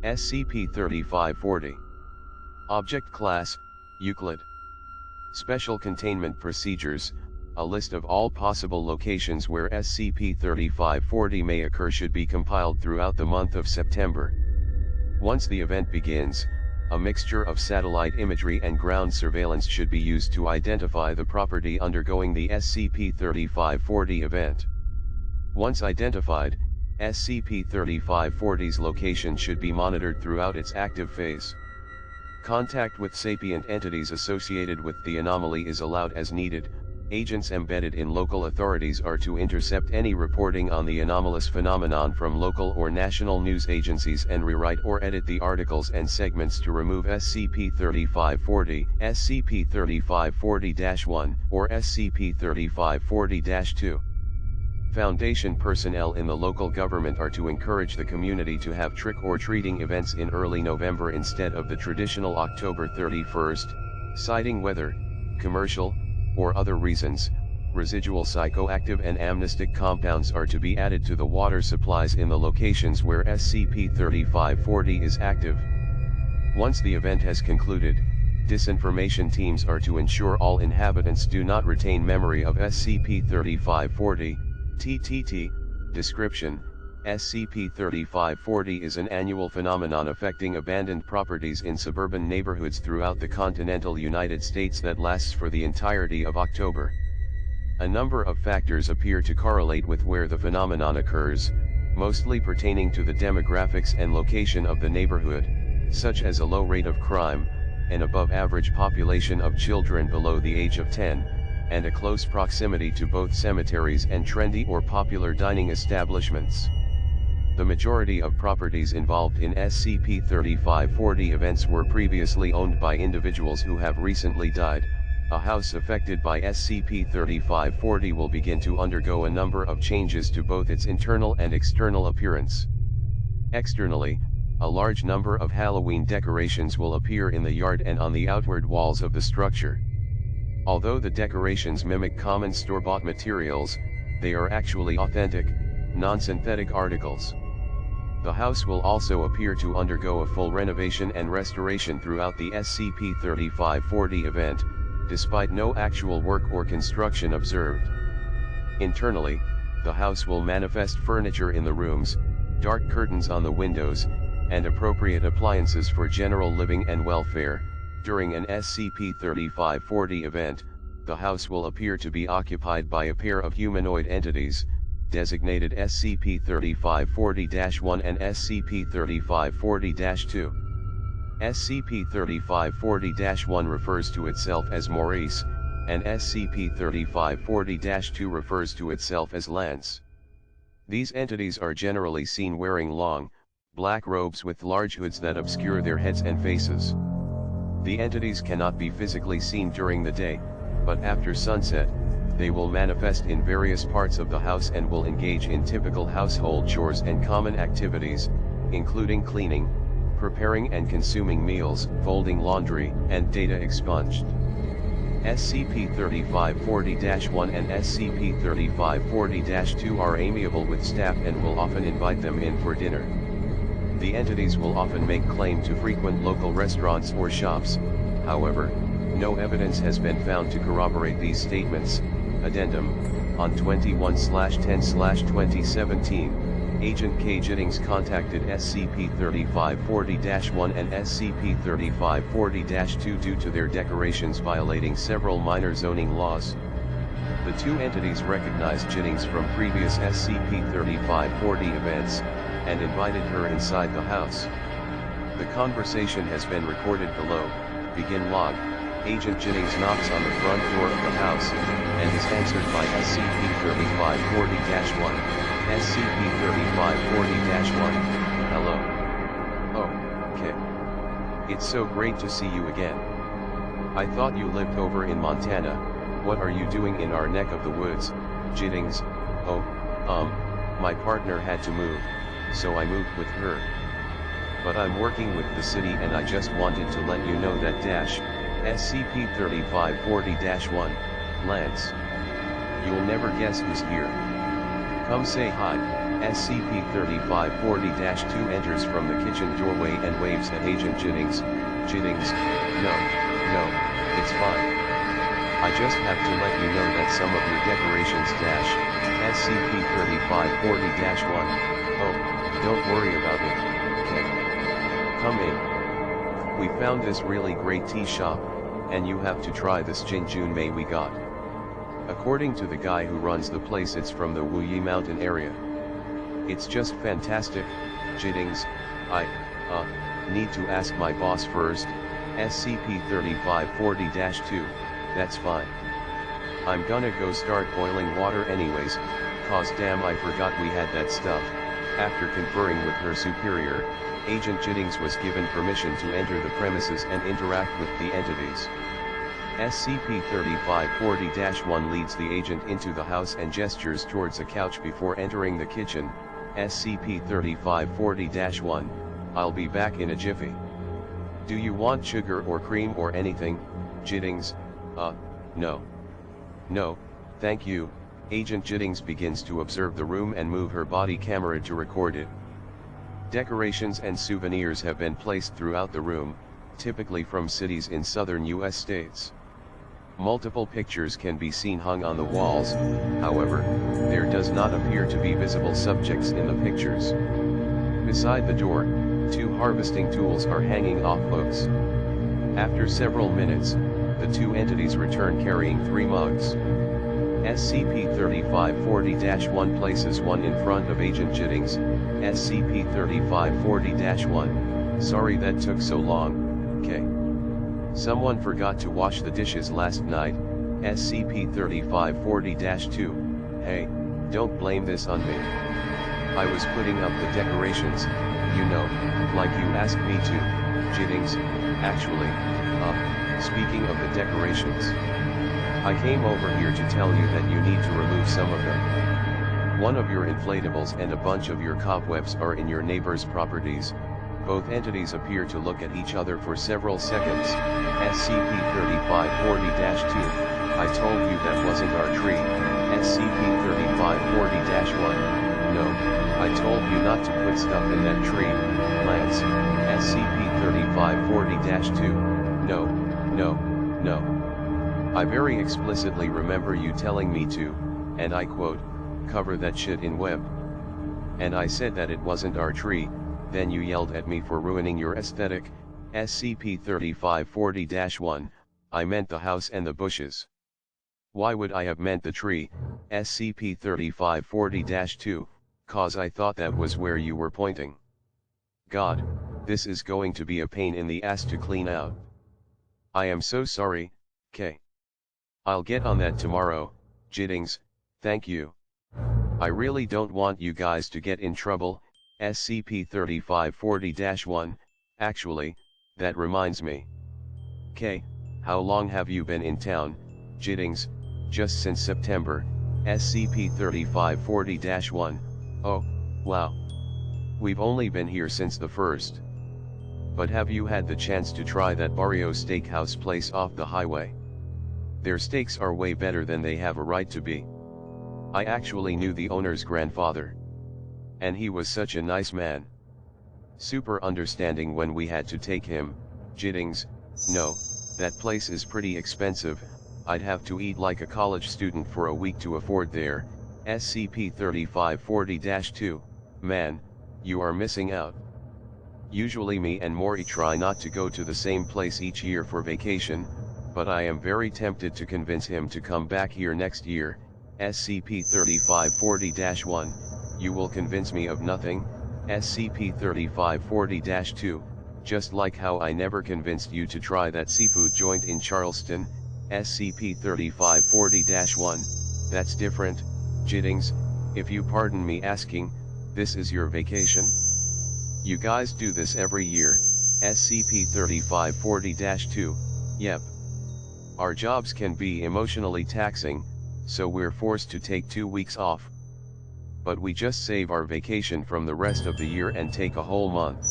SCP-3540. Object Class, Euclid. Special Containment Procedures. A list of all possible locations where SCP-3540 may occur should be compiled throughout the month of September. Once the event begins, a mixture of satellite imagery and ground surveillance should be used to identify the property undergoing the SCP-3540 event. Once identified, SCP-3540's location should be monitored throughout its active phase. Contact with sapient entities associated with the anomaly is allowed as needed. Agents embedded in local authorities are to intercept any reporting on the anomalous phenomenon from local or national news agencies and rewrite or edit the articles and segments to remove SCP-3540, SCP-3540-1, or SCP-3540-2. Foundation personnel in the local government are to encourage the community to have trick-or-treating events in early November instead of the traditional October 31st, citing weather, commercial, or other reasons. Residual psychoactive and amnestic compounds are to be added to the water supplies in the locations where SCP-3540 is active. Once the event has concluded, disinformation teams are to ensure all inhabitants do not retain memory of SCP-3540. TTT. Description: SCP-3540 is an annual phenomenon affecting abandoned properties in suburban neighborhoods throughout the continental United States that lasts for the entirety of October. A number of factors appear to correlate with where the phenomenon occurs, mostly pertaining to the demographics and location of the neighborhood, such as a low rate of crime, an above-average population of children below the age of 10, and a close proximity to both cemeteries and trendy or popular dining establishments. The majority of properties involved in SCP-3540 events were previously owned by individuals who have recently died. A house affected by SCP-3540 will begin to undergo a number of changes to both its internal and external appearance. Externally, a large number of Halloween decorations will appear in the yard and on the outward walls of the structure. Although the decorations mimic common store-bought materials, they are actually authentic, non-synthetic articles. The house will also appear to undergo a full renovation and restoration throughout the SCP-3540 event, despite no actual work or construction observed. Internally, the house will manifest furniture in the rooms, dark curtains on the windows, and appropriate appliances for general living and welfare. During an SCP-3540 event, the house will appear to be occupied by a pair of humanoid entities, designated SCP-3540-1 and SCP-3540-2. SCP-3540-1 refers to itself as Maurice, and SCP-3540-2 refers to itself as Lance. These entities are generally seen wearing long, black robes with large hoods that obscure their heads and faces. The entities cannot be physically seen during the day, but after sunset, they will manifest in various parts of the house and will engage in typical household chores and common activities, including cleaning, preparing and consuming meals, folding laundry, and data expunged. SCP-3540-1 and SCP-3540-2 are amiable with staff and will often invite them in for dinner. The entities will often make claim to frequent local restaurants or shops. However, no evidence has been found to corroborate these statements. Addendum: on 21/10/2017, Agent K. Giddings contacted SCP-3540-1 and SCP-3540-2 due to their decorations violating several minor zoning laws. The two entities recognized Giddings from previous SCP-3540 events, and invited her inside the house. The conversation has been recorded below. Begin log. Agent Giddings knocks on the front door of the house, and is answered by SCP-3540-1. SCP-3540-1, hello. Oh, K. It's so great to see you again. I thought you lived over in Montana. What are you doing in our neck of the woods? Giddings: oh, my partner had to move, so I moved with her. But I'm working with the city and I just wanted to let you know that SCP-3540-1, Lance. You'll never guess who's here. Come say hi, SCP-3540-2 enters from the kitchen doorway and waves at Agent Jiddings. Jiddings, no, it's fine. I just have to let you know that some of your decorations SCP-3540-1, oh, don't worry about it, okay? Come in. We found this really great tea shop, and you have to try this Jinjun we got. According to the guy who runs the place, it's from the Wuyi Mountain area. It's just fantastic. Jiddings, I need to ask my boss first. SCP-3540-2, that's fine. I'm gonna go start boiling water anyways, cause damn I forgot we had that stuff. After conferring with her superior, Agent Jiddings was given permission to enter the premises and interact with the entities. SCP-3540-1 leads the agent into the house and gestures towards a couch before entering the kitchen. SCP-3540-1, I'll be back in a jiffy. Do you want sugar or cream or anything, Jiddings? No. No, thank you. Agent Jiddings begins to observe the room and move her body camera to record it. Decorations and souvenirs have been placed throughout the room, typically from cities in southern US states. Multiple pictures can be seen hung on the walls, however, there does not appear to be visible subjects in the pictures. Beside the door, 2 harvesting tools are hanging off hooks. After several minutes, the 2 entities return carrying 3 mugs. SCP-3540-1 places one in front of Agent Jiddings. SCP-3540-1, sorry that took so long, K. Someone forgot to wash the dishes last night. SCP-3540-2, hey, don't blame this on me. I was putting up the decorations, you know, like you asked me to, Jiddings. Actually, speaking of the decorations, I came over here to tell you that you need to remove some of them. One of your inflatables and a bunch of your cobwebs are in your neighbor's properties. Both entities appear to look at each other for several seconds. SCP-3540-2, I told you that wasn't our tree. SCP-3540-1, no, I told you not to put stuff in that tree, Lance. SCP-3540-2, no. I very explicitly remember you telling me to, and I quote, cover that shit in web. And I said that it wasn't our tree, then you yelled at me for ruining your aesthetic. SCP-3540-1, I meant the house and the bushes. Why would I have meant the tree, SCP-3540-2, cause I thought that was where you were pointing. God, this is going to be a pain in the ass to clean out. I am so sorry, K. I'll get on that tomorrow, Jiddings, thank you. I really don't want you guys to get in trouble. SCP-3540-1, actually, that reminds me. K, how long have you been in town, Jiddings? Just since September. SCP-3540-1, oh, wow. We've only been here since the 1st. But have you had the chance to try that Barrio Steakhouse place off the highway? Their steaks are way better than they have a right to be. I actually knew the owner's grandfather. And he was such a nice man. Super understanding when we had to take him. Jiddings, no, that place is pretty expensive, I'd have to eat like a college student for a week to afford there. SCP-3540-2, man, you are missing out. Usually me and Mori try not to go to the same place each year for vacation, but I am very tempted to convince him to come back here next year. SCP-3540-1, you will convince me of nothing. SCP-3540-2, just like how I never convinced you to try that seafood joint in Charleston. SCP-3540-1, that's different, Jiddings, if you pardon me asking, this is your vacation? You guys do this every year. SCP-3540-2, yep. Our jobs can be emotionally taxing, so we're forced to take 2 weeks off. But we just save our vacation from the rest of the year and take a whole month.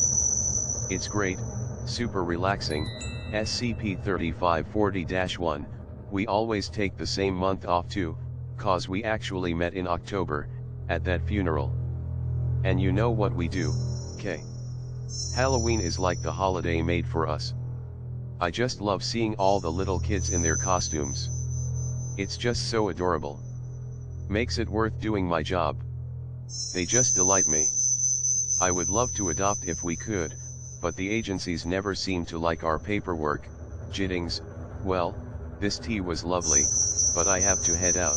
It's great, super relaxing. SCP-3540-1, we always take the same month off too, cause we actually met in October, at that funeral. And you know what we do, K. Halloween is like the holiday made for us. I just love seeing all the little kids in their costumes. It's just so adorable. Makes it worth doing my job. They just delight me. I would love to adopt if we could, but the agencies never seem to like our paperwork. Jittings. Well, this tea was lovely, but I have to head out.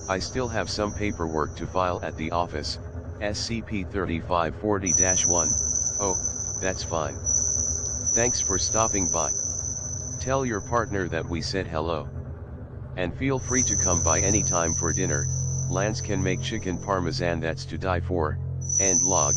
I still have some paperwork to file at the office, SCP-3540-1. Oh, that's fine. Thanks for stopping by. Tell your partner that we said hello. And feel free to come by anytime for dinner. Lance can make chicken parmesan that's to die for, and log.